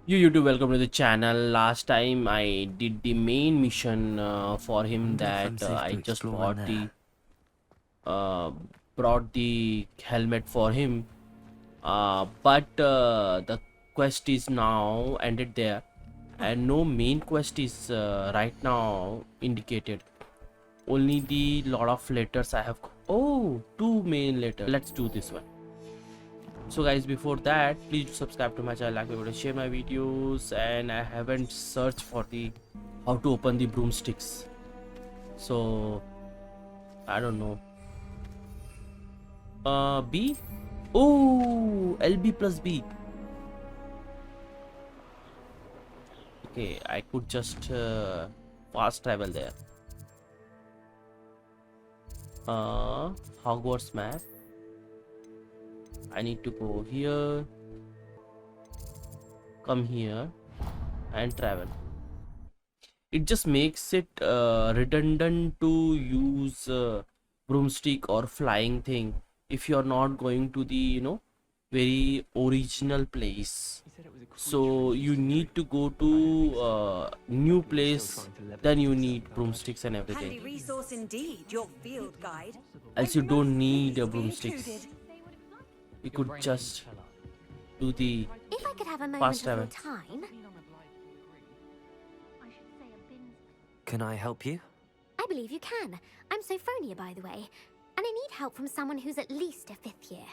YouTube, welcome to the channel. Last time I did the main mission for him that I just uh, brought the helmet for him. But the quest is now ended there, and no main quest is right now indicated. Only the lot of letters I have. Oh, two main letters. Let's do this one. So guys, before that, please subscribe to my channel, like my video, share my videos, and I haven't searched for the how to open the broomsticks, so I don't know. B. Oh, LB plus B. Okay, I could just fast travel there. Hogwarts map. I need to go here, come here, and travel. It just makes it redundant to use broomstick or flying thing if you're not going to the very original place. So you need to go to new place, then you need broomsticks and everything. Handy resource indeed, your field guide. Else you don't need broomsticks. You could just do the If I could have a moment fast of travel. your time. Can I help you? I believe you can. I'm Sophronia, by the way, and I need help from someone who's at least a 5th year.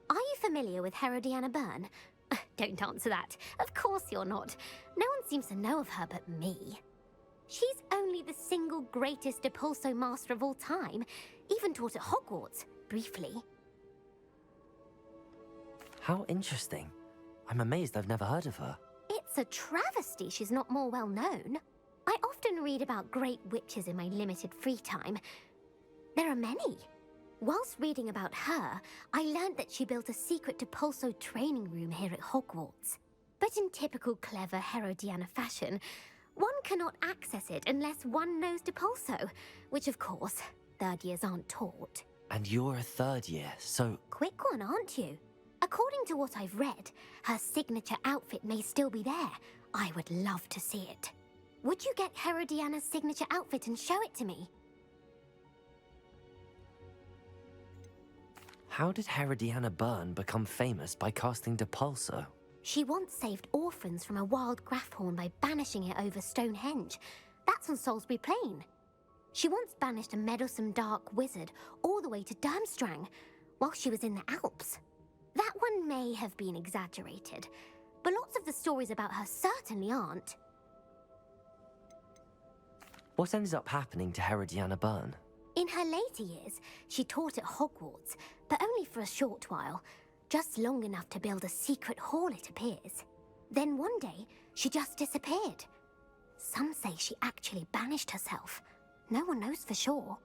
Are you familiar with Herodiana Byrne? Don't answer that. Of course you're not. No one seems to know of her but me. She's only the single greatest Depulso master of all time, even taught at Hogwarts, briefly. How interesting. I'm amazed I've never heard of her. It's a travesty she's not more well known. I often read about great witches in my limited free time. There are many. Whilst reading about her, I learned that she built a secret Depulso training room here at Hogwarts. But in typical clever Herodiana fashion, one cannot access it unless one knows Depulso, which of course, 3rd years aren't taught. And you're a 3rd year, so... Quick one, aren't you? According to what I've read, her signature outfit may still be there. I would love to see it. Would you get Herodiana's signature outfit and show it to me? How did Herodiana Byrne become famous by casting Depulso? She once saved orphans from a wild Grafhorn by banishing it over Stonehenge. That's on Salisbury Plain. She once banished a meddlesome dark wizard all the way to Durmstrang while she was in the Alps. That one may have been exaggerated, but lots of the stories about her certainly aren't. What ended up happening to Herodiana Byrne? In her later years, she taught at Hogwarts, but only for a short while, just long enough to build a secret hall, it appears. Then one day, she just disappeared. Some say she actually banished herself. No one knows for sure.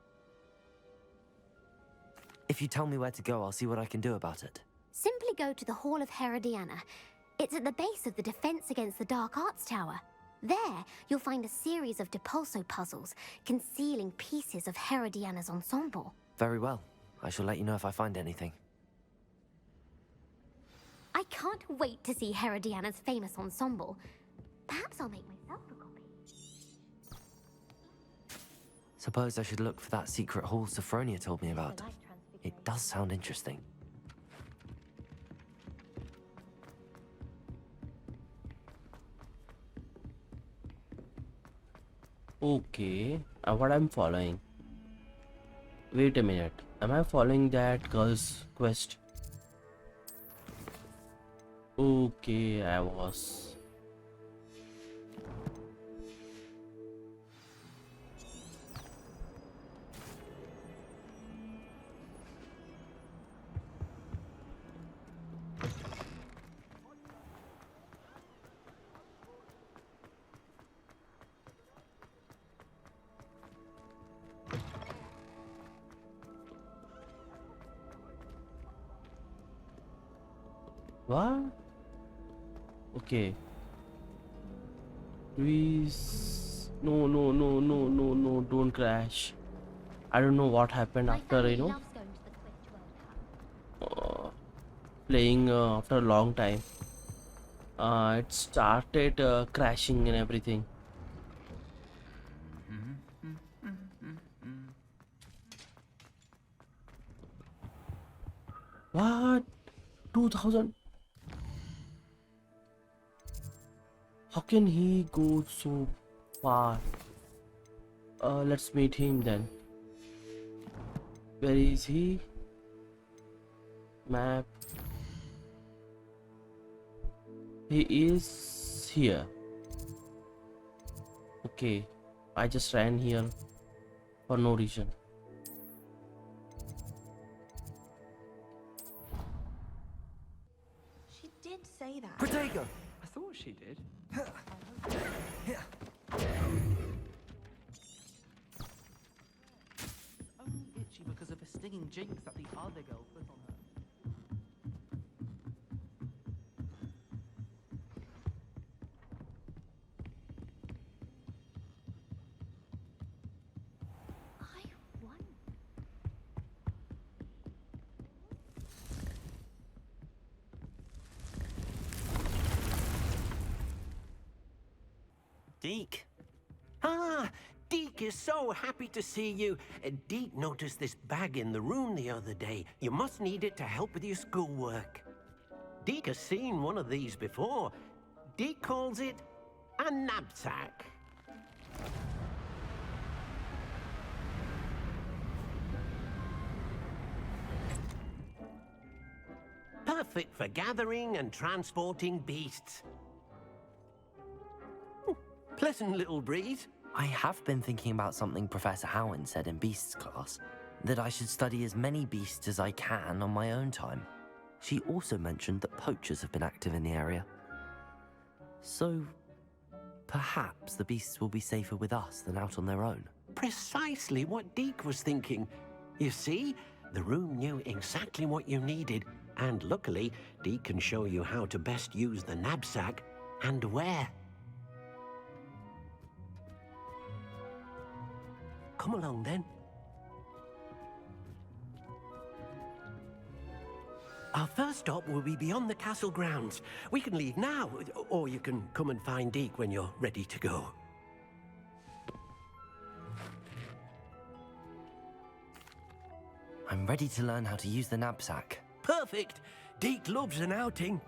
If you tell me where to go, I'll see what I can do about it. Simply go to the Hall of Herodiana. It's at the base of the Defense Against the Dark Arts Tower. There, you'll find a series of Depulso puzzles concealing pieces of Herodiana's ensemble. Very well. I shall let you know if I find anything. I can't wait to see Herodiana's famous ensemble. Perhaps I'll make myself a copy. Suppose I should look for that secret hall Sophronia told me about. It does sound interesting. Okay, what I'm following? Wait a minute, am I following that girl's quest? Okay, I was. What? Okay. Please. No, no, no, no, no, no, don't crash. I don't know what happened after, playing after a long time. It started crashing and everything. What? 2000? How can he go so far? Let's meet him then. Where is he? Map. He is here. Okay, I just ran here for no reason. She did say that. Protego! I thought she did. Only itchy because of a stinging jinx that the other girl put on her. I won. Deek. Ah, Deek is so happy to see you. Deek noticed this bag in the room the other day. You must need it to help with your schoolwork. Deek has seen one of these before. Deek calls it a Nab-Sac. Perfect for gathering and transporting beasts. Pleasant little breeze. I have been thinking about something Professor Howin said in Beasts class, that I should study as many beasts as I can on my own time. She also mentioned that poachers have been active in the area. So, perhaps the beasts will be safer with us than out on their own. Precisely what Deek was thinking. You see, the room knew exactly what you needed, and luckily, Deek can show you how to best use the Nab-Sac and where. Come along then. Our first stop will be beyond the castle grounds. We can leave now, or you can come and find Deek when you're ready to go. I'm ready to learn how to use the Nab-Sac. Perfect! Deek loves an outing.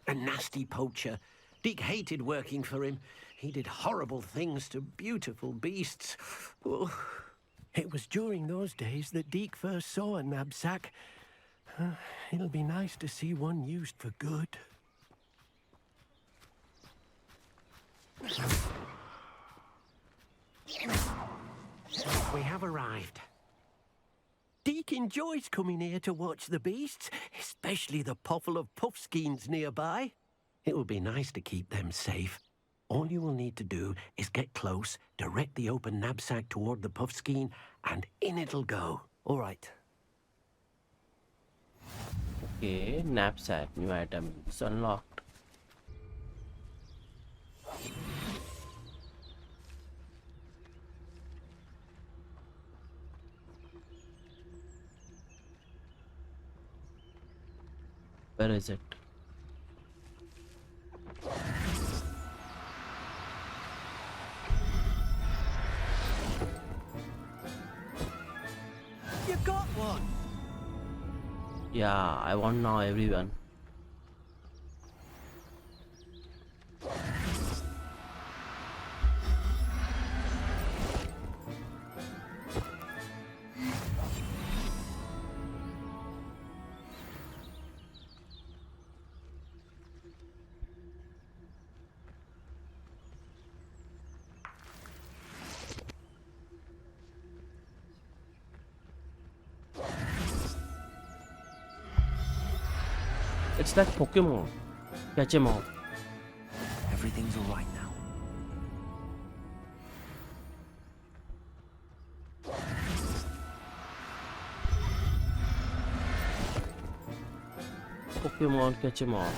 A nasty poacher. Deek hated working for him. He did horrible things to beautiful beasts. Oh, it was during those days that Deek first saw a Nab-Sac. It'll be nice to see one used for good. We have arrived. Deek enjoys coming here to watch the beasts, especially the puffle of puffskeins nearby. It will be nice to keep them safe. All you will need to do is get close, direct the open Nab-Sac toward the puffskein, and in it'll go. All right. Okay, Nab-Sac, new item is unlocked. Where is it? You got one! Yeah, I want now everyone. It's like Pokemon. Catch 'em all. Everything's all right now. Pokemon, catch 'em all.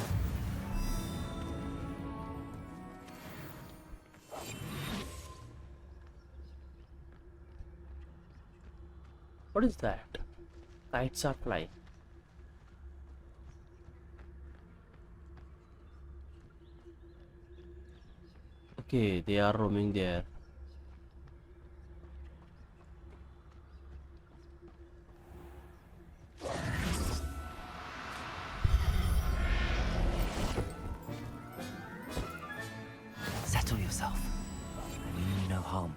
What is that? Kites are flying. Okay, they are roaming there. Settle yourself. I mean you no harm.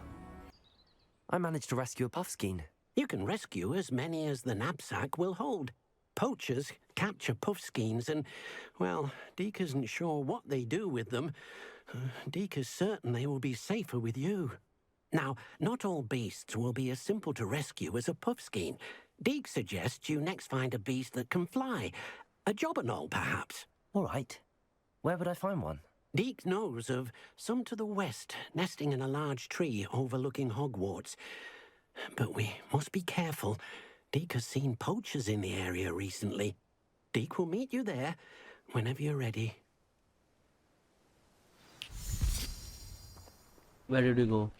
I managed to rescue a puffskein. You can rescue as many as the Nab-Sac will hold. Poachers capture puffskeins and, well, Deek isn't sure what they do with them. Deek is certain they will be safer with you. Now, not all beasts will be as simple to rescue as a puffskein. Deek suggests you next find a beast that can fly. A jobberknoll, perhaps. All right. Where would I find one? Deek knows of some to the west, nesting in a large tree overlooking Hogwarts. But we must be careful. Deek has seen poachers in the area recently. Deek will meet you there whenever you're ready. Where did you go?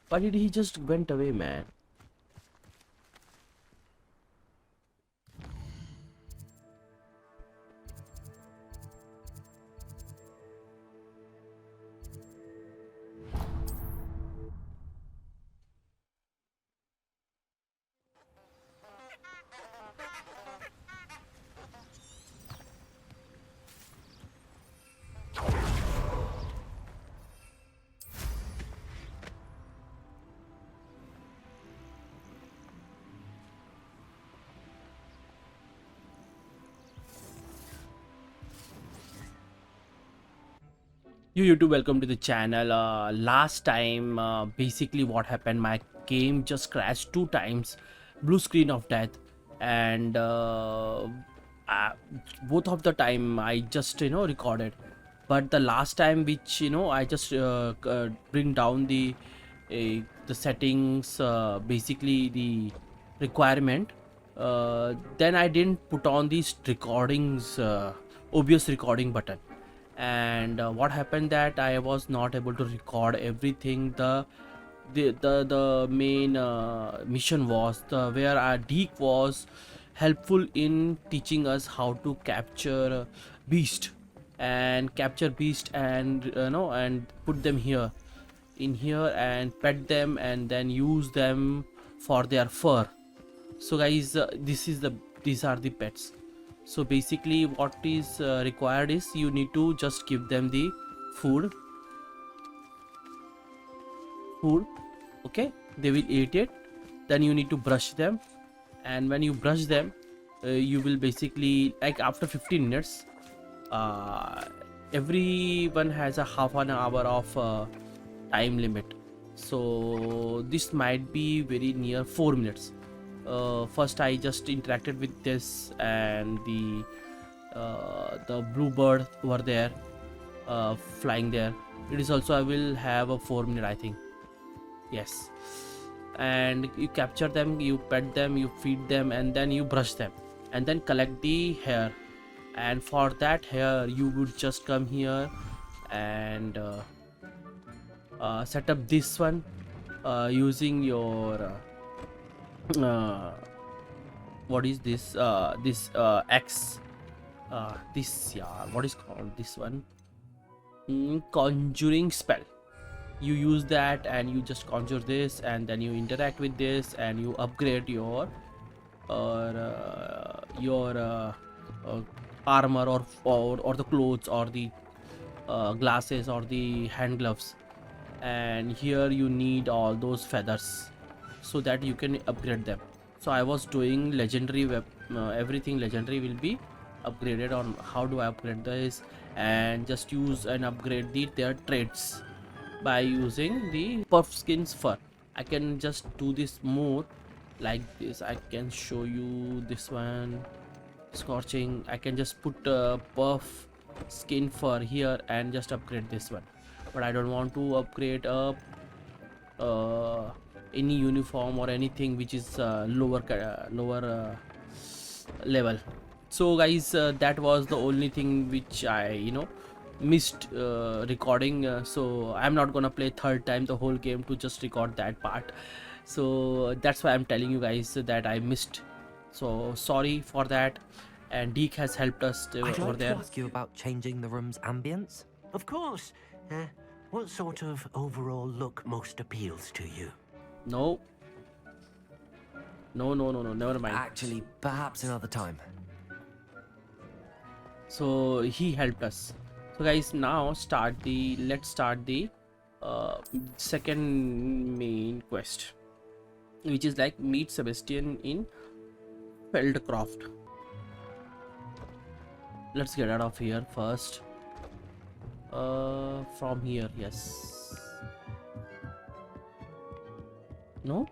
Why did he just went away, man? You YouTube, welcome to the channel. Last time, basically what happened, my game just crashed 2 times, blue screen of death, and both of the time I just recorded, but the last time which I just bring down the settings, basically the requirement, then I didn't put on these recordings, obvious recording button, and what happened that I was not able to record everything. The main mission was where Deek was helpful in teaching us how to capture beast and and put them here in here and pet them and then use them for their fur. So guys, these are the pets. So basically what is required is you need to just give them the food, okay, they will eat it. Then you need to brush them, and when you brush them, you will basically, like, after 15 minutes, everyone has a half an hour of time limit. So this might be very near 4 minutes. First I just interacted with this, and the bluebird were there, flying there. It is also, I will have a 4 minute, I think. Yes. And you capture them, you pet them, you feed them, and then you brush them, and then collect the hair. And for that hair you would just come here and set up this one using your what is this X, this, yeah, what is called this one, conjuring spell. You use that and you just conjure this, and then you interact with this and you upgrade your armor or the clothes or the glasses or the hand gloves. And here you need all those feathers so that you can upgrade them. So I was doing legendary everything legendary will be upgraded. On how do I upgrade this? And just use and upgrade their traits by using the puff skin's fur. I can just do this more like this. I can show you this one, scorching. I can just put puff skin fur here and just upgrade this one, but I don't want to upgrade any uniform or anything which is lower level. So guys, that was the only thing which I missed recording, so I'm not gonna play third time the whole game to just record that part. So that's why I'm telling you guys that I missed. So sorry for that. And Deek has helped us I'd over like to there. ask you about changing the room's ambience. Of course. What sort of overall look most appeals to you? No. No, no, no, no, never mind. Actually, perhaps another time. So he helped us. So guys, now let's start the second main quest, which is like meet Sebastian in Feldcroft. Let's get out of here first. From here, yes. No?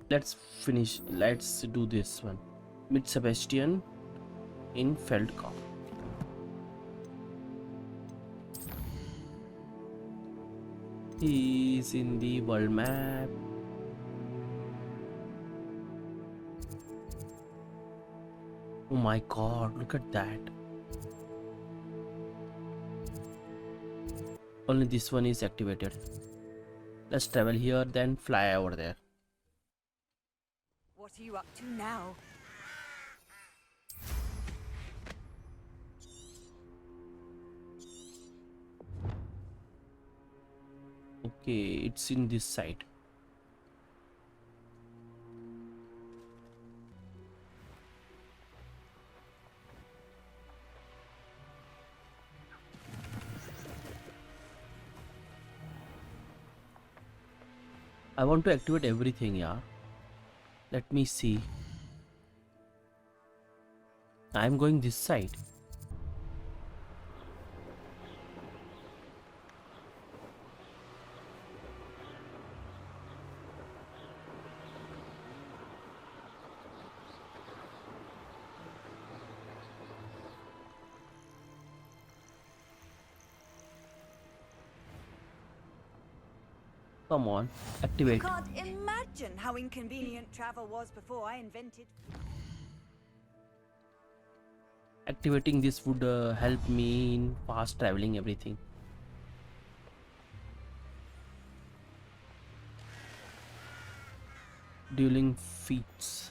Let's do this one. Meet Sebastian in Feldcroft. He's in the world map. Oh my god, look at that. Only this one is activated. Let's travel here, then fly over there. What are you up to now? Okay, it's in this side. I want to activate everything, yeah. Let me see. I'm going this side. Come on, activate. Can't imagine how inconvenient travel was before I invented. Activating this would help me in fast traveling everything. Dueling feats.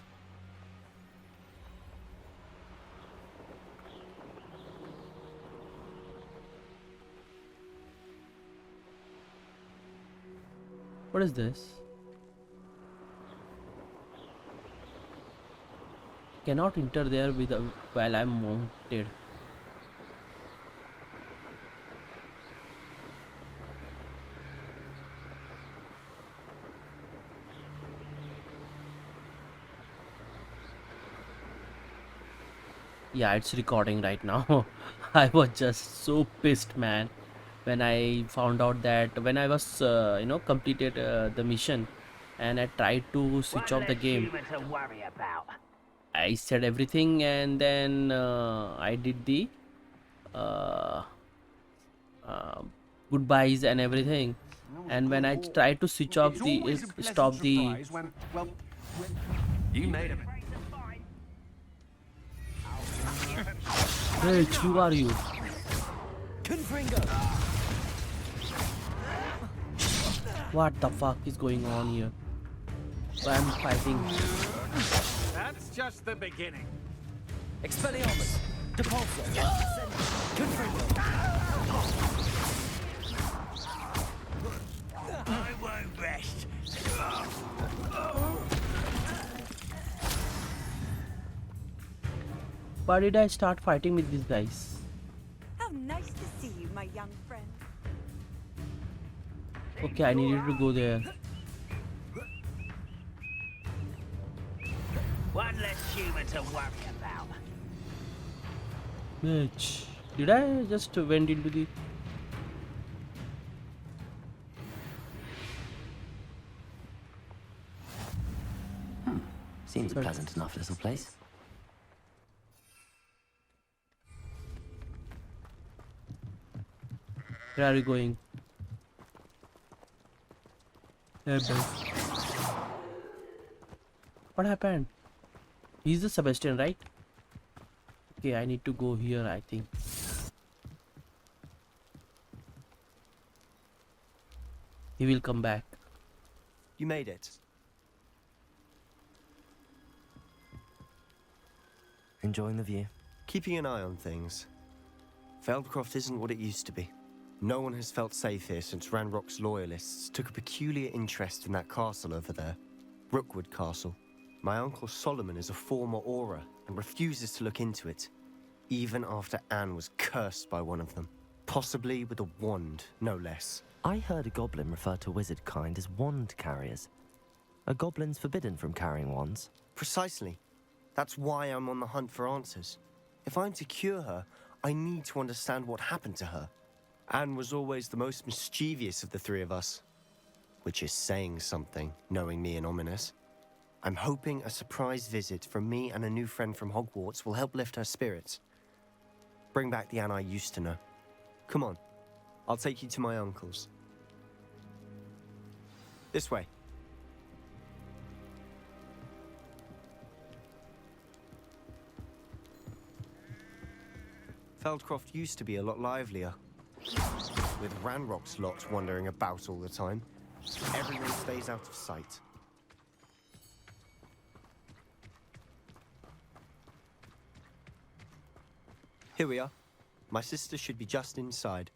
What is this? Cannot enter there with while I'm mounted. Yeah, it's recording right now. I was just so pissed, man, when I found out that when I was completed the mission and I tried to switch off the game. I said everything and then I did the uh, uh, goodbyes and everything, and when I tried to switch off the stop the You made it. Bitch, who are you? What the fuck is going on here? Why I'm fighting? That's just the beginning. Expelliarmus! Depulso! I won't rest. Why did I start fighting with these guys? How nice to see you, my young friend. Okay, I needed to go there. One less human to worry about. Bitch. Did I just went into the... Seems a pleasant enough little place. Where are you going? What happened? He's the Sebastian, right? Okay, I need to go here, I think. He will come back. You made it. Enjoying the view? Keeping an eye on things. Feldcroft isn't what it used to be. No one has felt safe here since Ranrock's loyalists took a peculiar interest in that castle over there. Rookwood Castle. My uncle Solomon is a former Auror and refuses to look into it, even after Anne was cursed by one of them. Possibly with a wand, no less. I heard a goblin refer to wizard kind as wand carriers. Are goblins forbidden from carrying wands? Precisely. That's why I'm on the hunt for answers. If I'm to cure her, I need to understand what happened to her. Anne was always the most mischievous of the three of us. Which is saying something, knowing me and Ominous. I'm hoping a surprise visit from me and a new friend from Hogwarts will help lift her spirits. Bring back the Anne I used to know. Come on, I'll take you to my uncle's. This way. Feldcroft used to be a lot livelier. With Ranrock's lot wandering about all the time, everyone stays out of sight. Here we are. My sister should be just inside.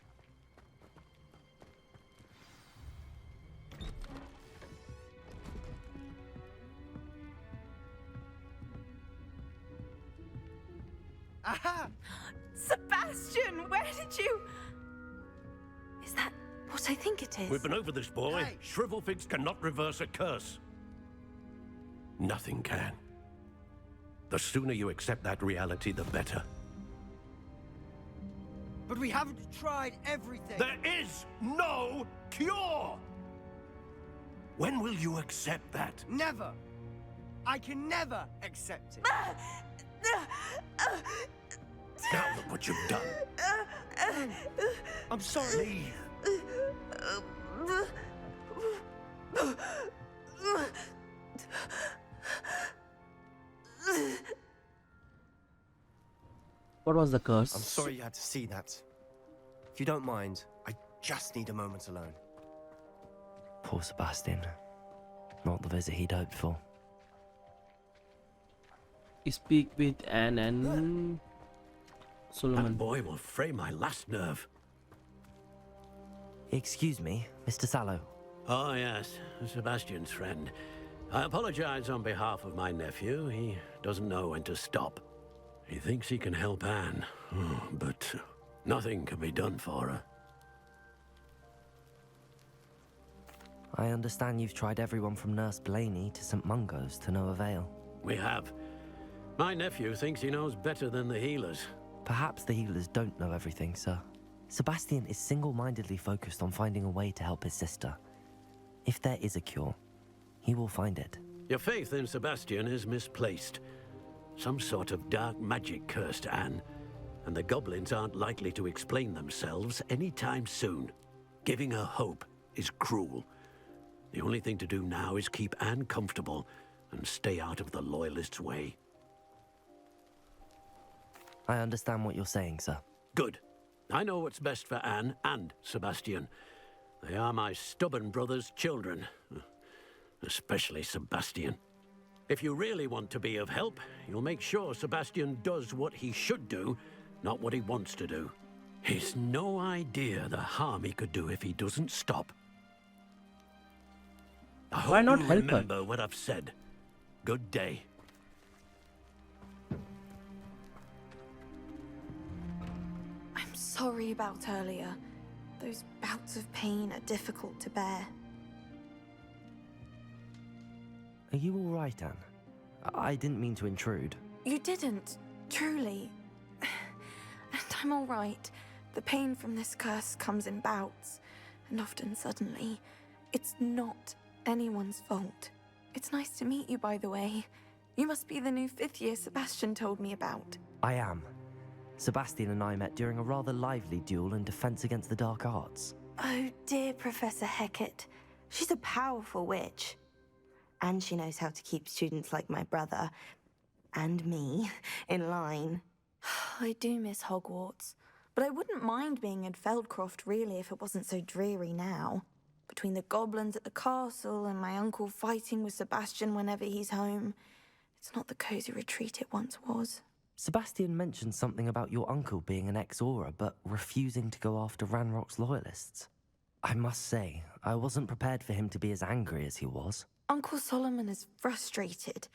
Aha! Sebastian, where did you... Is that what I think it is? We've been over this, boy. Hey. Shrivelfigs cannot reverse a curse. Nothing can. The sooner you accept that reality, the better. But we haven't tried everything. There is no cure! When will you accept that? Never. I can never accept it. Now look what you've done. I'm sorry. What was the curse? I'm sorry you had to see that. If you don't mind, I just need a moment alone. Poor Sebastian. Not the visit he'd hoped for. Speak with Anne and Solomon. That boy will fray my last nerve. Excuse me, Mr. Sallow. Oh, yes, Sebastian's friend. I apologize on behalf of my nephew. He doesn't know when to stop. He thinks he can help Anne, but nothing can be done for her. I understand you've tried everyone from Nurse Blaney to St. Mungo's to no avail. We have. My nephew thinks he knows better than the healers. Perhaps the healers don't know everything, sir. Sebastian is single-mindedly focused on finding a way to help his sister. If there is a cure, he will find it. Your faith in Sebastian is misplaced. Some sort of dark magic cursed Anne, and the goblins aren't likely to explain themselves anytime soon. Giving her hope is cruel. The only thing to do now is keep Anne comfortable and stay out of the Loyalists' way. I understand what you're saying, sir. Good. I know what's best for Anne and Sebastian. They are my stubborn brother's children. Especially Sebastian. If you really want to be of help, you'll make sure Sebastian does what he should do, not what he wants to do. He's no idea the harm he could do if he doesn't stop. I hope Why not you help her? remember what I've said. Good day. I'm sorry about earlier. Those bouts of pain are difficult to bear. Are you all right, Anne? I didn't mean to intrude. You didn't, truly. And I'm all right. The pain from this curse comes in bouts, and often suddenly. It's not anyone's fault. It's nice to meet you, by the way. You must be the new 5th year Sebastian told me about. I am. Sebastian and I met during a rather lively duel in defense against the dark arts. Oh dear, Professor HealthKart. She's a powerful witch. And she knows how to keep students like my brother, and me, in line. I do miss Hogwarts, but I wouldn't mind being in Feldcroft really if it wasn't so dreary now. Between the goblins at the castle and my uncle fighting with Sebastian whenever he's home, it's not the cozy retreat it once was. Sebastian mentioned something about your uncle being an ex-Aura, but refusing to go after Ranrock's loyalists. I must say, I wasn't prepared for him to be as angry as he was. Uncle Solomon is frustrated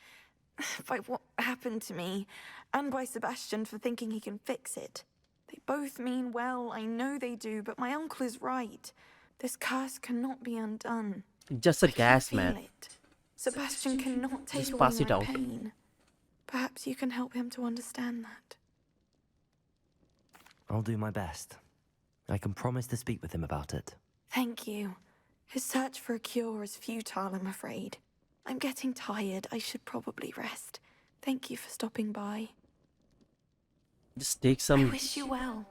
by what happened to me, and by Sebastian for thinking he can fix it. They both mean well, I know they do, but my uncle is right. This curse cannot be undone. Just a I can gas, feel man. it. Sebastian cannot take Just away pass it my out. pain. Perhaps you can help him to understand that. I'll do my best. I can promise to speak with him about it. Thank you. His search for a cure is futile, I'm afraid. I'm getting tired. I should probably rest. Thank you for stopping by. Just take I some wish you well.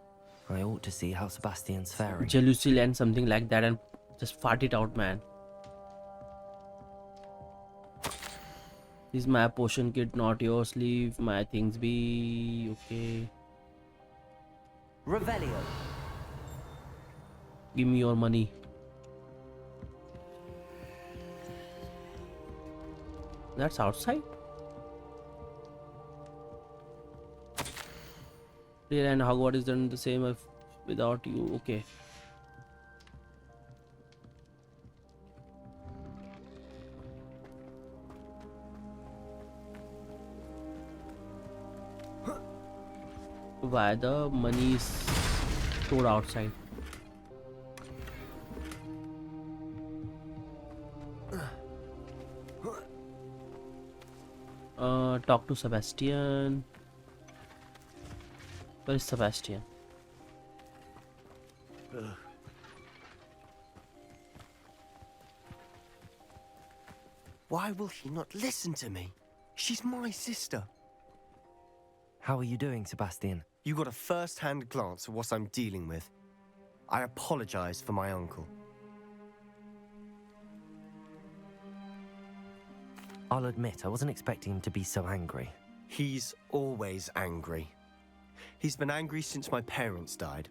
I ought to see how Sebastian's faring. Jealousy and something like that and just fart it out, man. This is my potion kit, not yours. Leave my things be. Okay. Revelio. Give me your money. That's outside? Real and Hogwarts is done the same if without you. Okay. Why the money is stored outside? Talk to Sebastian. Where is Sebastian? Why will he not listen to me? She's my sister. How are you doing, Sebastian? You got a first-hand glance at what I'm dealing with. I apologize for my uncle. I'll admit, I wasn't expecting him to be so angry. He's always angry. He's been angry since my parents died.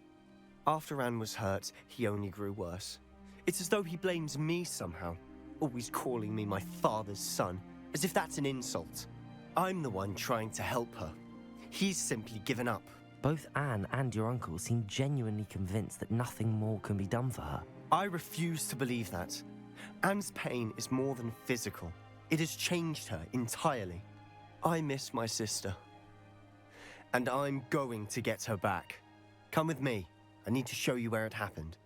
After Anne was hurt, he only grew worse. It's as though he blames me somehow, always calling me my father's son, as if that's an insult. I'm the one trying to help her. He's simply given up. Both Anne and your uncle seem genuinely convinced that nothing more can be done for her. I refuse to believe that. Anne's pain is more than physical. It has changed her entirely. I miss my sister. And I'm going to get her back. Come with me. I need to show you where it happened.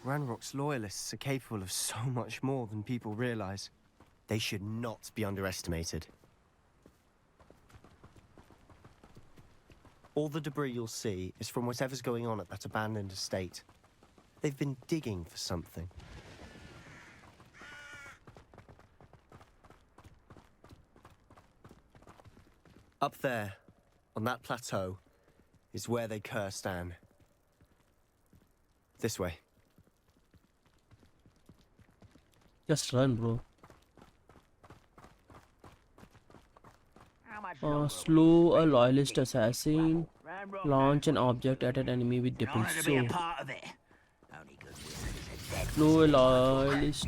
Ranrock's loyalists are capable of so much more than people realize. They should not be underestimated. All the debris you'll see is from whatever's going on at that abandoned estate. They've been digging for something. Up there, on that plateau, is where they cursed Anne. This way. Just run, bro. Slow a loyalist assassin. Launch an object at an enemy with different so. Slow a loyalist.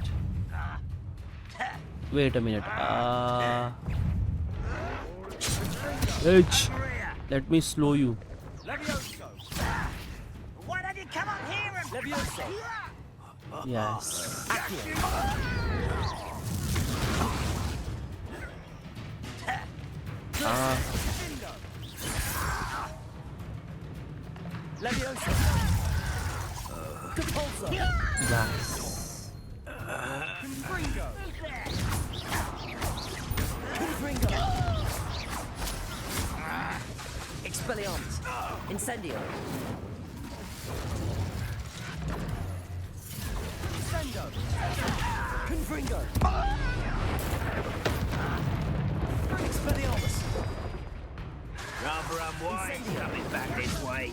Wait a minute. H. Let me slow you. Why don't you come up here and... Yes. Nice. Expelliarmus. Incendio. Incendio. Confringo. Expelliarmus. Rotherham coming back this way.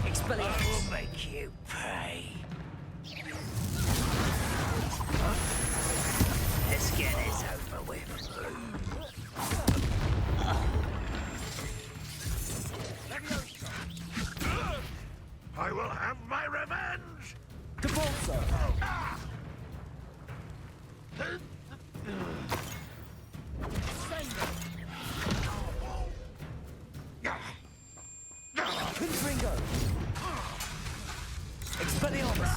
Expelliarmus. I will make you pay. Let's get this over with. I will have my revenge! Depulso. Confringo. Expelliarmus.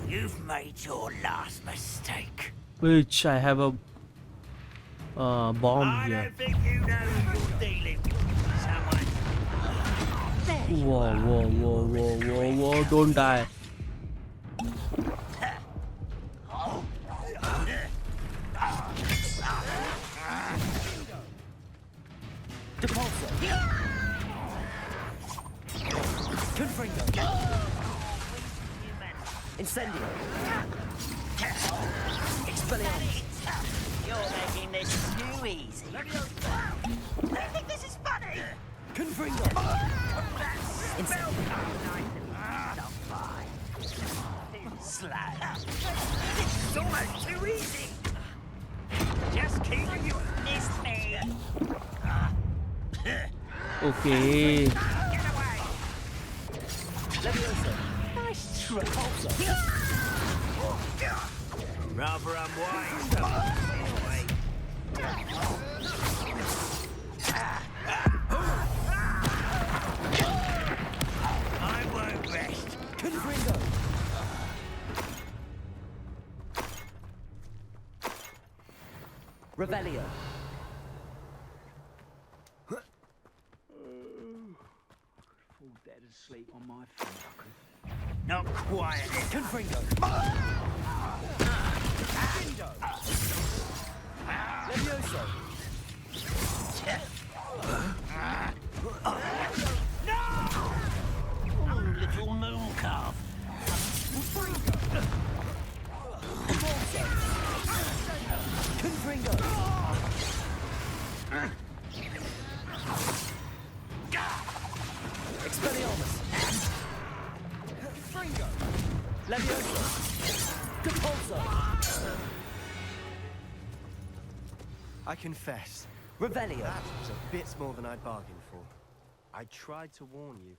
You've made your last mistake. Which I have a bomb I here. don't think you know who you're dealing with. Someone. Whoa, whoa, whoa, whoa, whoa, whoa! Don't die. Depulso. Confringo. Incendio. Expelliarmus. You're making this too easy. They think this is funny. Confringo. Incendio. Not fine. Slow. This is almost too easy. Just keep you missed me. Okay. Get away. Levioso. Nice try. Repulso. Rather unwise coming this way. I won't rest. Confringo. Revelio. Fall dead asleep on my phone. Not quiet. Confringo. Levioso. Little moon calf. Confringo. Expelliarmus. Confringo. Levioso. Depulso. I confess, Revelio. that was a bit more than I'd bargained for. I tried to warn you.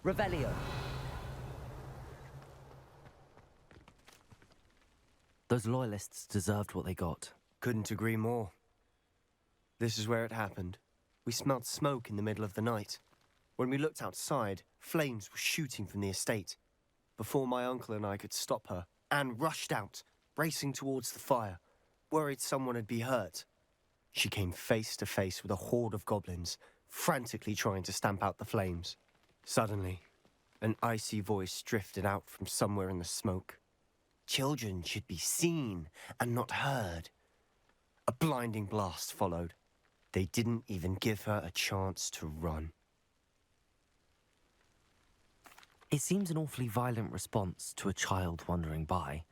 Revelio. Those loyalists deserved what they got. Couldn't agree more. This is where it happened. We smelled smoke in the middle of the night. When we looked outside, flames were shooting from the estate. Before my uncle and I could stop her, Anne rushed out, racing towards the fire, worried someone had been hurt. She came face to face with a horde of goblins, frantically trying to stamp out the flames. Suddenly, an icy voice drifted out from somewhere in the smoke. Children should be seen and not heard. A blinding blast followed. They didn't even give her a chance to run. It seems an awfully violent response to a child wandering by.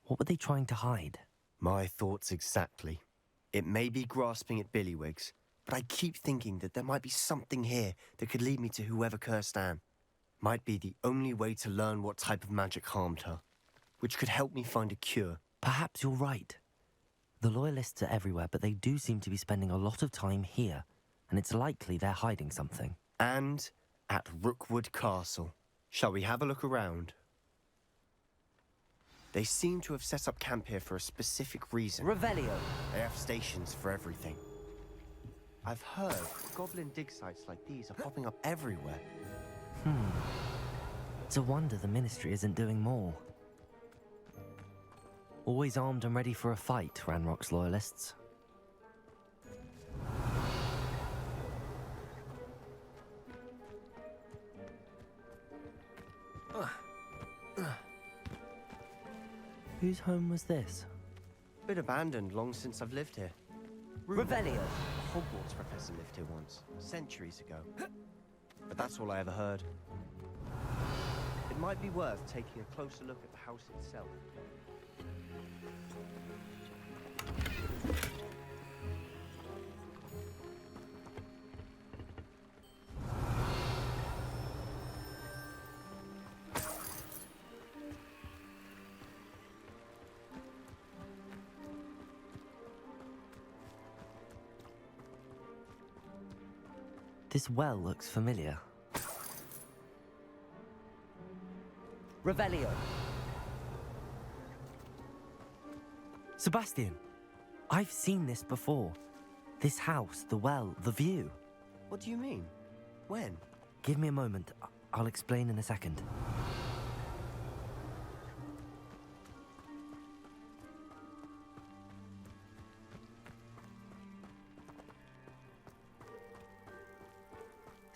What were they trying to hide? My thoughts exactly. It may be grasping at Billywigs, but I keep thinking that there might be something here that could lead me to whoever cursed Anne. Might be the only way to learn what type of magic harmed her, which could help me find a cure. Perhaps you're right. The loyalists are everywhere, but they do seem to be spending a lot of time here, and it's likely they're hiding something. And at Rookwood Castle. Shall we have a look around? They seem to have set up camp here for a specific reason. Revelio. They have stations for everything. I've heard goblin dig sites like these are popping up everywhere. It's a wonder the Ministry isn't doing more. Always armed and ready for a fight, Ranrock's loyalists. Whose home was this? Been abandoned long since I've lived here. Revelio. A Hogwarts professor lived here once, centuries ago. But that's all I ever heard. It might be worth taking a closer look at the house itself. This well looks familiar. Revelio. Sebastian, I've seen this before. This house, the well, the view. What do you mean? When? Give me a moment. I'll explain in a second.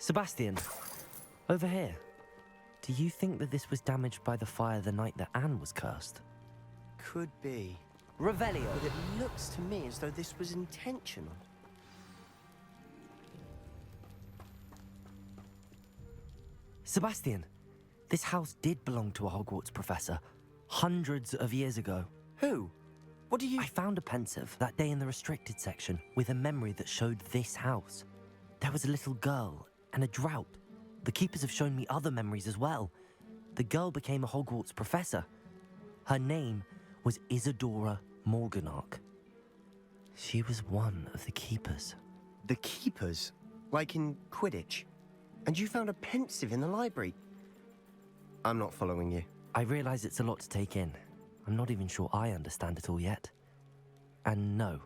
Sebastian, over here. Do you think that this was damaged by the fire the night that Anne was cursed? Could be. Revelio. But it looks to me as though this was intentional. Sebastian, this house did belong to a Hogwarts professor, hundreds of years ago. Who? What do you... I found a pensive that day in the restricted section with a memory that showed this house. There was a little girl and a drought. The keepers have shown me other memories as well. The girl became a Hogwarts professor. Her name was Isadora Morganach. She was one of the keepers. The keepers? Like in Quidditch? And you found a pensive in the library? I'm not following you. I realize it's a lot to take in. I'm not even sure I understand it all yet. And no,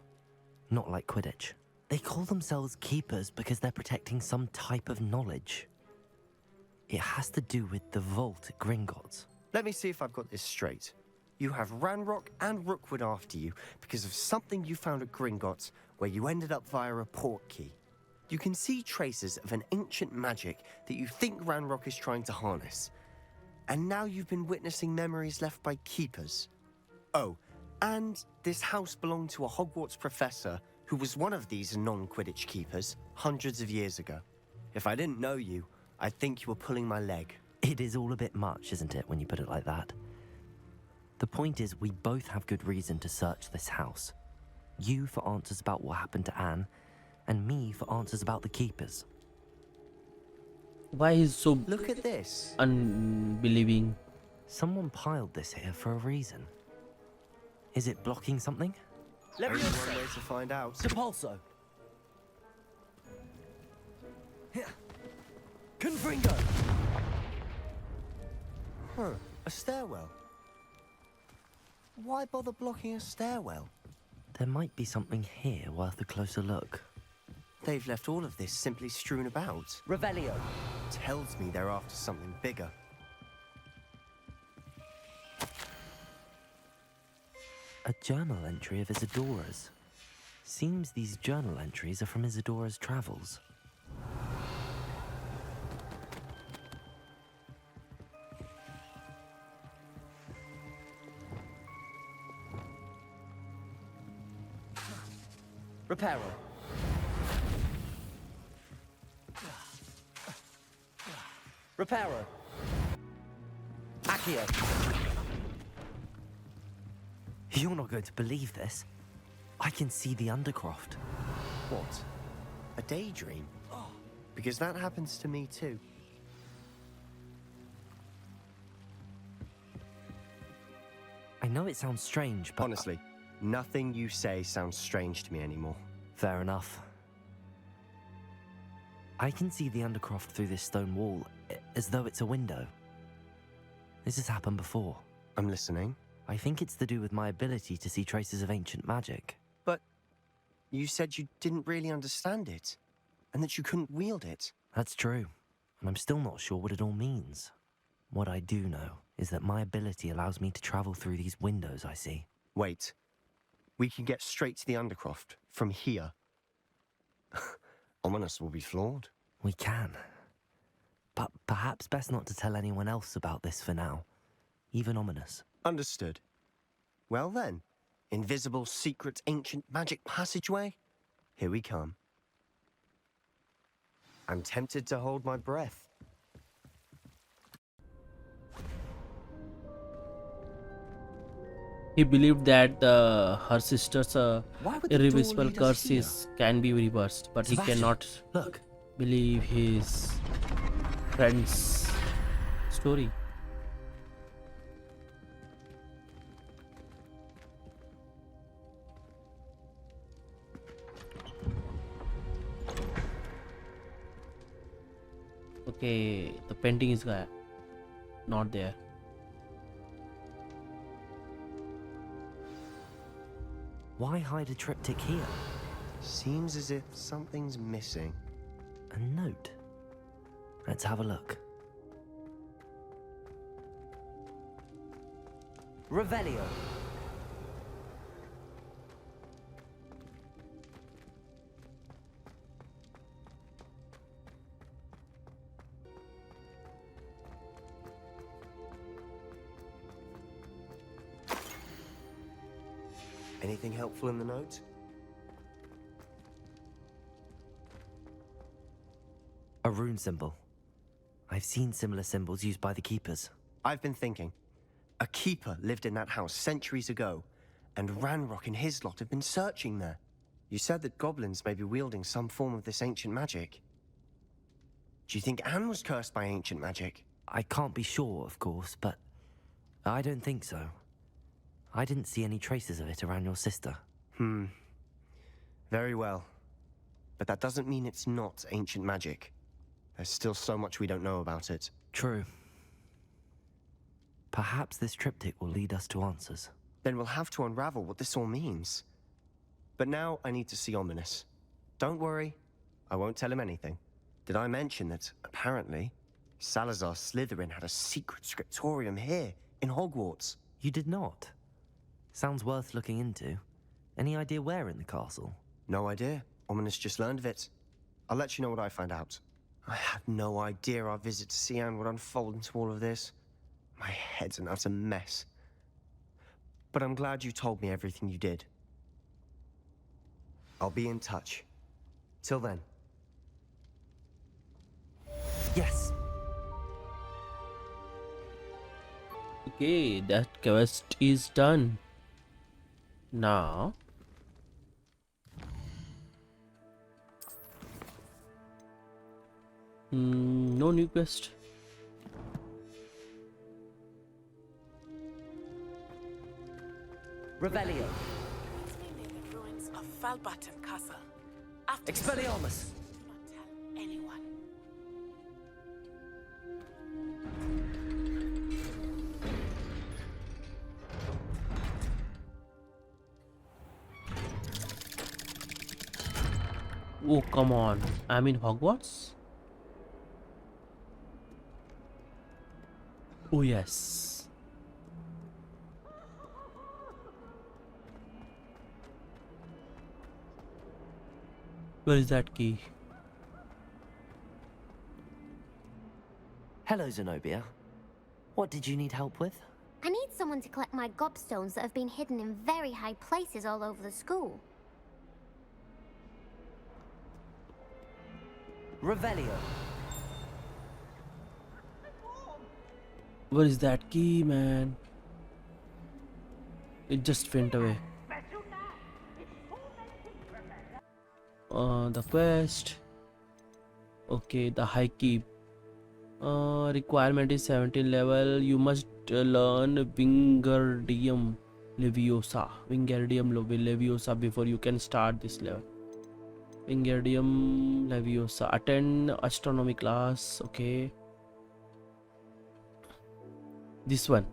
not like Quidditch. They call themselves keepers because they're protecting some type of knowledge. It has to do with the vault at Gringotts. Let me see if I've got this straight. You have Ranrock and Rookwood after you because of something you found at Gringotts where you ended up via a portkey. You can see traces of an ancient magic that you think Ranrock is trying to harness. And now you've been witnessing memories left by keepers. Oh, and this house belonged to a Hogwarts professor who was one of these non-Quidditch keepers hundreds of years ago. If I didn't know you, I'd think you were pulling my leg. It is all a bit much, isn't it, when you put it like that? The point is, we both have good reason to search this house. You for answers about what happened to Anne, and me for answers about the keepers. Why is so Look at this. unbelieving? Someone piled this here for a reason. Is it blocking something? Only one Levioso. way to find out. Depulso. Here. Confringo. Huh, a stairwell. Why bother blocking a stairwell? There might be something here worth a closer look. They've left all of this simply strewn about. Revelio. Tells me they're after something bigger. A journal entry of Isadora's. Seems these journal entries are from Isadora's travels. Reparo. Reparo. Accio. You're not going to believe this. I can see the Undercroft. What? A daydream? Because that happens to me too. I know it sounds strange, but... Honestly, nothing you say sounds strange to me anymore. Fair enough. I can see the Undercroft through this stone wall, as though it's a window. This has happened before. I'm listening. I think it's to do with my ability to see traces of ancient magic. But you said you didn't really understand it, and that you couldn't wield it. That's true, and I'm still not sure what it all means. What I do know is that my ability allows me to travel through these windows I see. Wait. We can get straight to the Undercroft from here. Ominous will be flawed. We can. But perhaps best not to tell anyone else about this for now. Even Ominous. Understood. Well then, invisible, secret, ancient magic passageway? Here we come. I'm tempted to hold my breath. He believed that her sister's Why would the door irreversible lead us here? curses can be reversed, but he Sebastian, cannot look. believe his friend's story. Okay, the painting is not there. Why hide a triptych here? Seems as if something's missing. A note. Let's have a look. Revelio. Anything helpful in the note? A rune symbol. I've seen similar symbols used by the keepers. I've been thinking. A keeper lived in that house centuries ago, and Ranrock and his lot have been searching there. You said that goblins may be wielding some form of this ancient magic. Do you think Anne was cursed by ancient magic? I can't be sure, of course, but I don't think so. I didn't see any traces of it around your sister. Very well. But that doesn't mean it's not ancient magic. There's still so much we don't know about it. True. Perhaps this triptych will lead us to answers. Then we'll have to unravel what this all means. But now I need to see Ominous. Don't worry, I won't tell him anything. Did I mention that, apparently, Salazar Slytherin had a secret scriptorium here, in Hogwarts? You did not? Sounds worth looking into. Any idea where in the castle? No idea. Ominous just learned of it. I'll let you know what I find out. I had no idea our visit to Sian would unfold into all of this. My head's an utter mess. But I'm glad you told me everything you did. I'll be in touch. Till then. Yes. Okay, that quest is done. Now no new quest. Revelio. The ruins of Falbaton Castle. After Expelliarmus. do not tell anyone. Oh, come on. I'm in Hogwarts? Oh, yes. Where is that key? Hello, Zenobia. What did you need help with? I need someone to collect my gobstones that have been hidden in very high places all over the school. Revelio. Where is that key, man? It just went away. The quest. Okay, the high keep. Requirement is 17 level. You must learn Wingardium Leviosa. Leviosa before you can start this level. Wingardium Leviosa. Attend astronomy class. Okay. This one.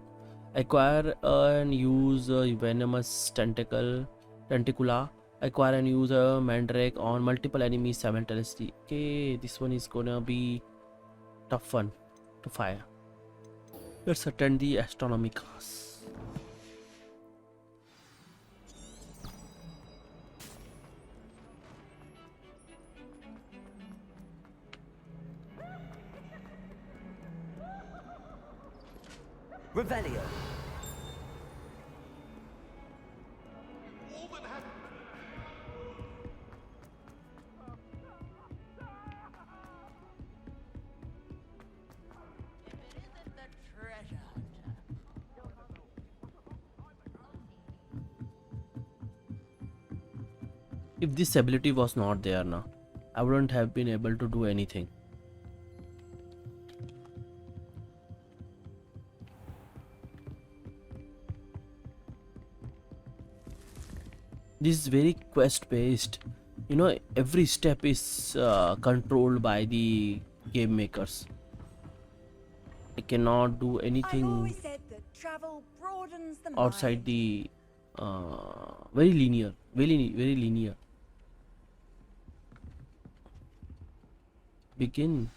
Acquire and use venomous tentacula. Acquire and use a mandrake on multiple enemies simultaneously. Okay, this one is gonna be tough one to fire. Let's attend the astronomy class. Revelio. If this ability was not there now, I wouldn't have been able to do anything. This is very quest based. You know, every step is controlled by the game makers. I cannot do I've anything always said that travel broadens the outside mind. the very linear, very linear. Begin.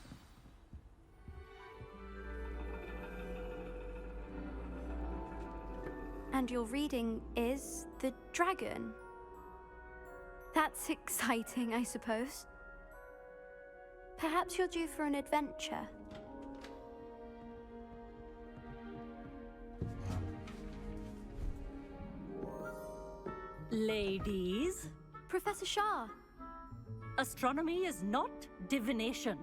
And your reading is the dragon. That's exciting, I suppose. Perhaps you're due for an adventure. Ladies, Professor Shah. astronomy is not divination.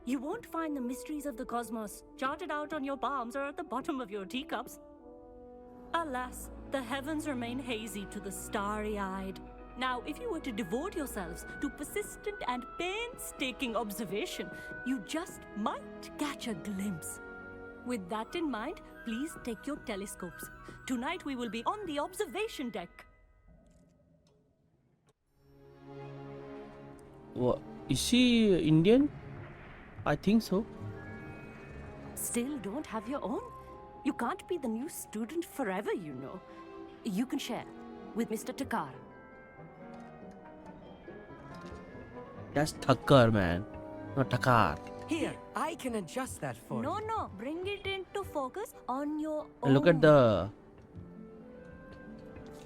You won't find the mysteries of the cosmos charted out on your palms or at the bottom of your teacups. Alas, the heavens remain hazy to the starry-eyed. Now, if you were to devote yourselves to persistent and painstaking observation, you just might catch a glimpse. With that in mind, please take your telescopes. Tonight we will be on the observation deck. What, is she Indian? I think so. Still don't have your own? You can't be the new student forever, you know. You can share with Mr. Takar. That's Thakkar, man, not Takar. Here, I can adjust that for you. No, bring it into focus on your own. And look at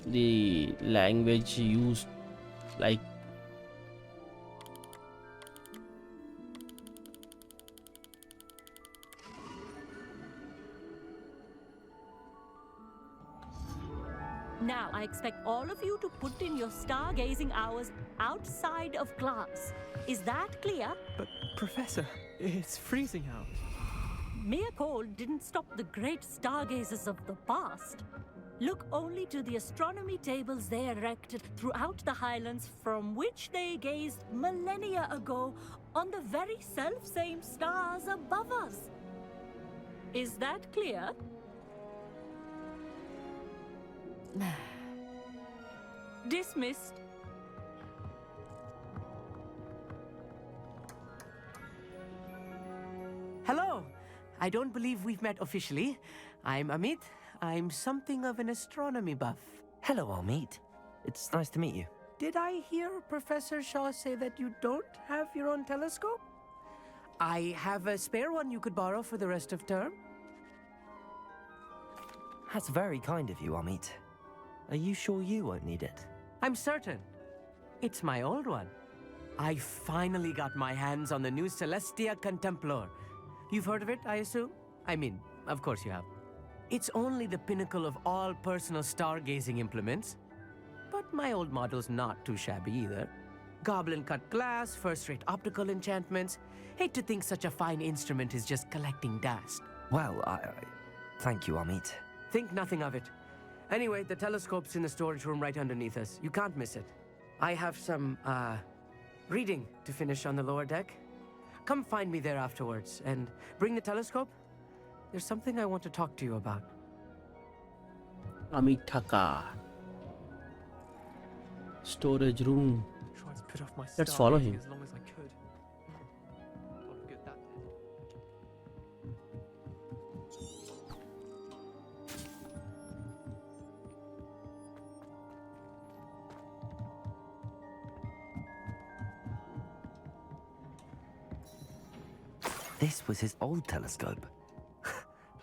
the language used, like Now, I expect all of you to put in your stargazing hours outside of class. Is that clear? But, Professor, it's freezing out. Mere cold didn't stop the great stargazers of the past. Look only to the astronomy tables they erected throughout the highlands from which they gazed millennia ago on the very self-same stars above us. Is that clear? Dismissed. Hello. I don't believe we've met officially. I'm Amit. I'm something of an astronomy buff. Hello, Amit. It's nice to meet you. Did I hear Professor Shaw say that you don't have your own telescope? I have a spare one you could borrow for the rest of term. That's very kind of you, Amit. Are you sure you won't need it? I'm certain. It's my old one. I finally got my hands on the new Celestia Contemplar. You've heard of it, I assume? I mean, of course you have. It's only the pinnacle of all personal stargazing implements. But my old model's not too shabby either. Goblin-cut glass, first-rate optical enchantments. Hate to think such a fine instrument is just collecting dust. Well, thank you, Amit. Think nothing of it. Anyway, the telescope's in the storage room right underneath us. You can't miss it. I have some, reading to finish on the lower deck. Come find me there afterwards, and bring the telescope. There's something I want to talk to you about. Amit Thakkar. Storage room. Tried to put off my Let's follow stargazing him. as long as I could. What good that This was his old telescope.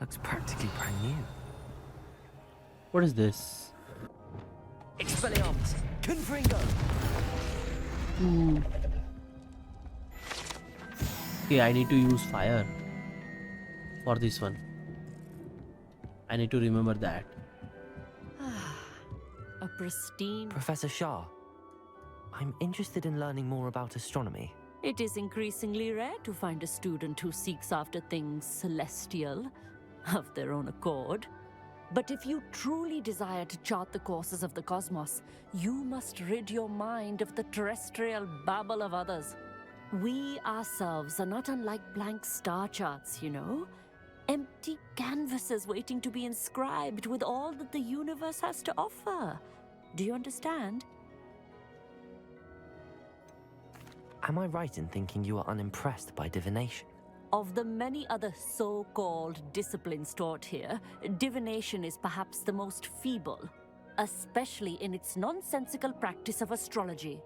Looks practically brand new. What is this? Expelliarmus! Confringo! Ooh. Okay, I need to use fire for this one. I need to remember that. A pristine. Professor Shah, I'm interested in learning more about astronomy. It is increasingly rare to find a student who seeks after things celestial of their own accord. But if you truly desire to chart the courses of the cosmos, you must rid your mind of the terrestrial babble of others. We ourselves are not unlike blank star charts, you know? Empty canvases waiting to be inscribed with all that the universe has to offer. Do you understand? Am I right in thinking you are unimpressed by divination? Of the many other so-called disciplines taught here, divination is perhaps the most feeble, especially in its nonsensical practice of astrology.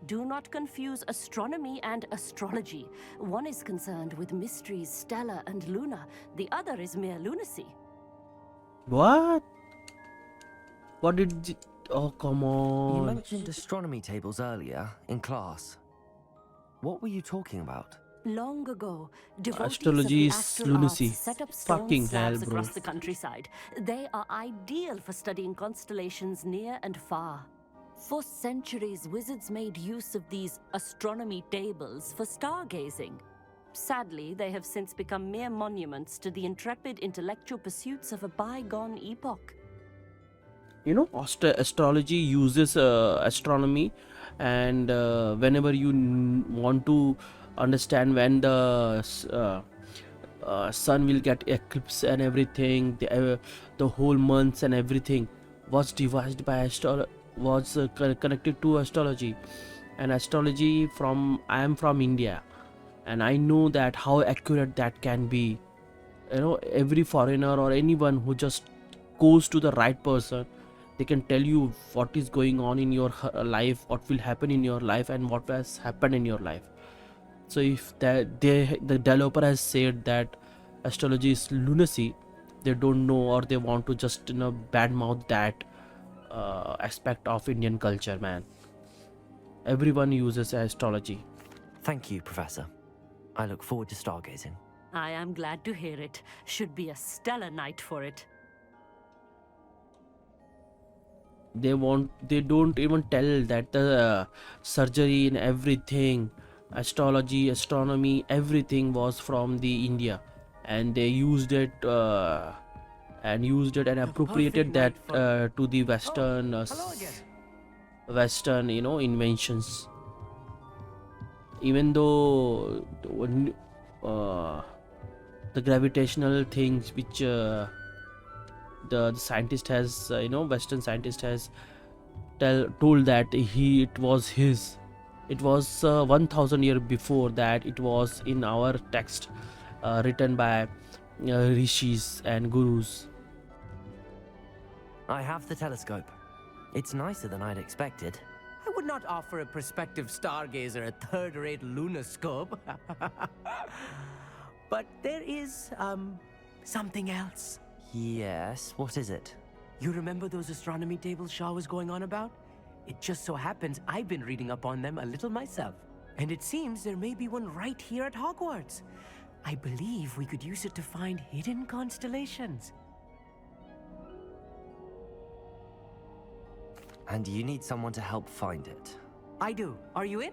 Do not confuse astronomy and astrology. One is concerned with mysteries stellar and lunar, the other is mere lunacy. What? What did you... Oh, come on. You mentioned astronomy tables earlier in class. What were you talking about? Long ago, devotees Astrology of the is astral lunacy. arts set up stone Fucking hell, slabs bro. across the countryside. They are ideal for studying constellations near and far. For centuries, wizards made use of these astronomy tables for stargazing. Sadly, they have since become mere monuments to the intrepid intellectual pursuits of a bygone epoch. You know, astrology uses astronomy, and whenever you want to understand when the sun will get eclipse and everything, the whole months and everything was devised by connected to astrology. And astrology I am from India, and I know that how accurate that can be. You know, every foreigner or anyone who just goes to the right person, they can tell you what is going on in your life, what will happen in your life, and what has happened in your life. So if the developer has said that astrology is lunacy, they don't know, or they want to just, you know, badmouth that aspect of Indian culture, man. Everyone uses astrology. Thank you, Professor. I look forward to stargazing. I am glad to hear it. Should be a stellar night for it. They don't even tell that the surgery and everything, astrology, astronomy, everything was from the India, and they used it and appropriated that to the Western, you know, inventions. Even though the gravitational things which the scientist has, Western scientist has told that it was 1000 years before that. It was in our text written by rishis and gurus. I have the telescope. It's nicer than I'd expected. I would not offer a prospective stargazer a third-rate lunoscope. But there is, something else. Yes, what is it? You remember those astronomy tables Shaw was going on about? It just so happens I've been reading up on them a little myself. And it seems there may be one right here at Hogwarts. I believe we could use it to find hidden constellations. And you need someone to help find it. I do. Are you in?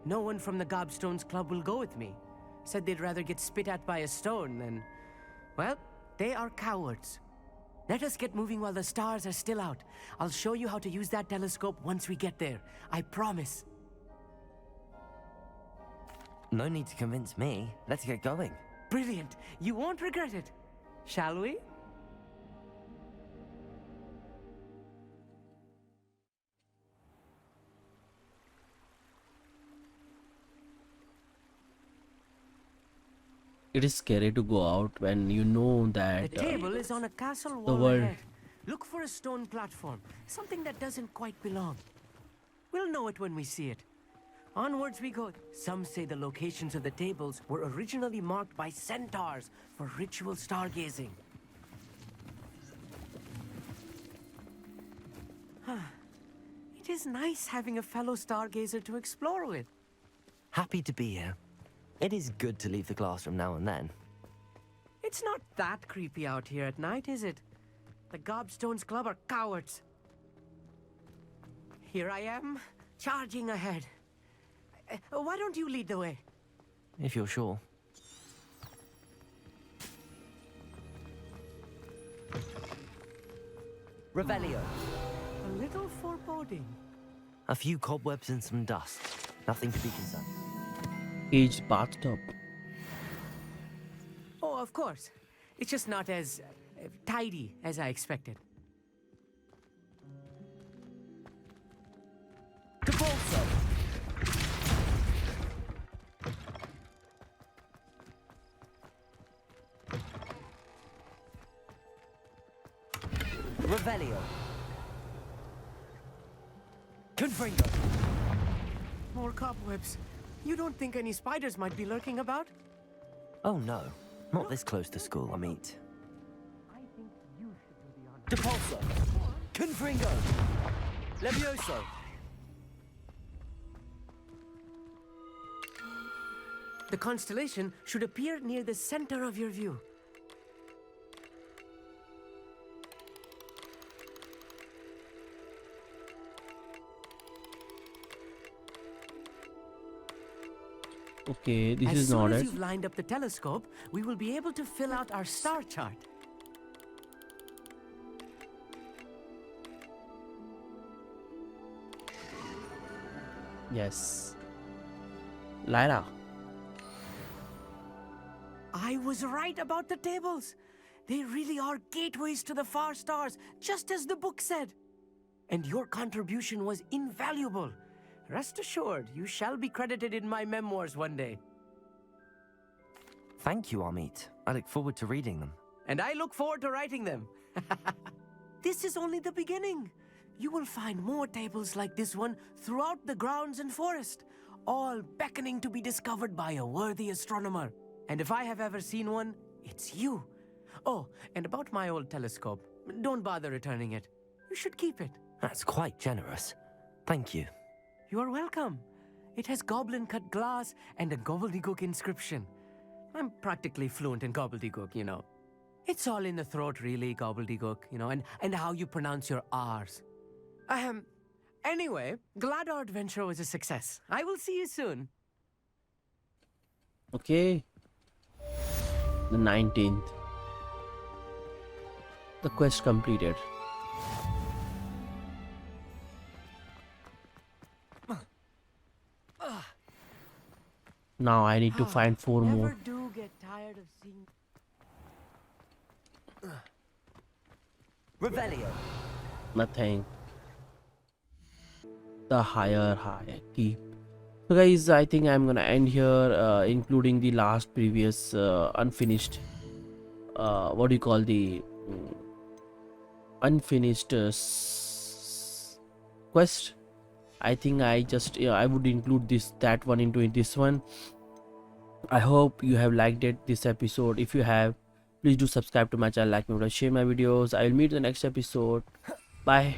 No one from the Gobstones Club will go with me. Said they'd rather get spit at by a stone than... Well, they are cowards. Let us get moving while the stars are still out. I'll show you how to use that telescope once we get there. I promise. No need to convince me. Let's get going. Brilliant. You won't regret it. Shall we? It is scary to go out when you know that The table is on a castle the wall world. ahead. Look for a stone platform, something that doesn't quite belong. We'll know it when we see it. Onwards we go. Some say the locations of the tables were originally marked by centaurs for ritual stargazing. It is nice having a fellow stargazer to explore with. Happy to be here. It is good to leave the classroom now and then. It's not that creepy out here at night, is it? The Gobstones Club are cowards. Here I am, charging ahead. Why don't you lead the way? If you're sure. Revelio. A little foreboding. A few cobwebs and some dust. Nothing to be concerned. Caged bathtub. Oh, of course. It's just not as tidy as I expected. Capolso. Revelio. Confringo. More cobwebs. You don't think any spiders might be lurking about? Oh no, not this close to school, I meet. Depulso. Confringo. Levioso. The constellation should appear near the center of your view. Okay, this as is soon not as it. you've lined up the telescope, we will be able to fill out our star chart. Yes. Lyra. I was right about the tables. They really are gateways to the far stars, just as the book said. And your contribution was invaluable. Rest assured, you shall be credited in my memoirs one day. Thank you, Amit. I look forward to reading them. And I look forward to writing them. This is only the beginning. You will find more tables like this one throughout the grounds and forest, all beckoning to be discovered by a worthy astronomer. And if I have ever seen one, it's you. Oh, and about my old telescope, don't bother returning it. You should keep it. That's quite generous. Thank you. You are welcome. It has goblin-cut glass and a gobbledygook inscription. I'm practically fluent in gobbledygook, you know. It's all in the throat, really, gobbledygook, you know, and how you pronounce your R's. Anyway, glad our adventure was a success. I will see you soon. Okay. The 19th. The quest completed. Now I need to find 4 more. Never do get tired of seeing... Revelio. Nothing. The higher keep. So guys, I think I'm gonna end here, including the last previous unfinished what do you call the unfinished quest. I think I just I would include that one into this one. I hope you have liked this episode. If you have, please do subscribe to my channel, like me, share my videos. I will meet in the next episode. Bye.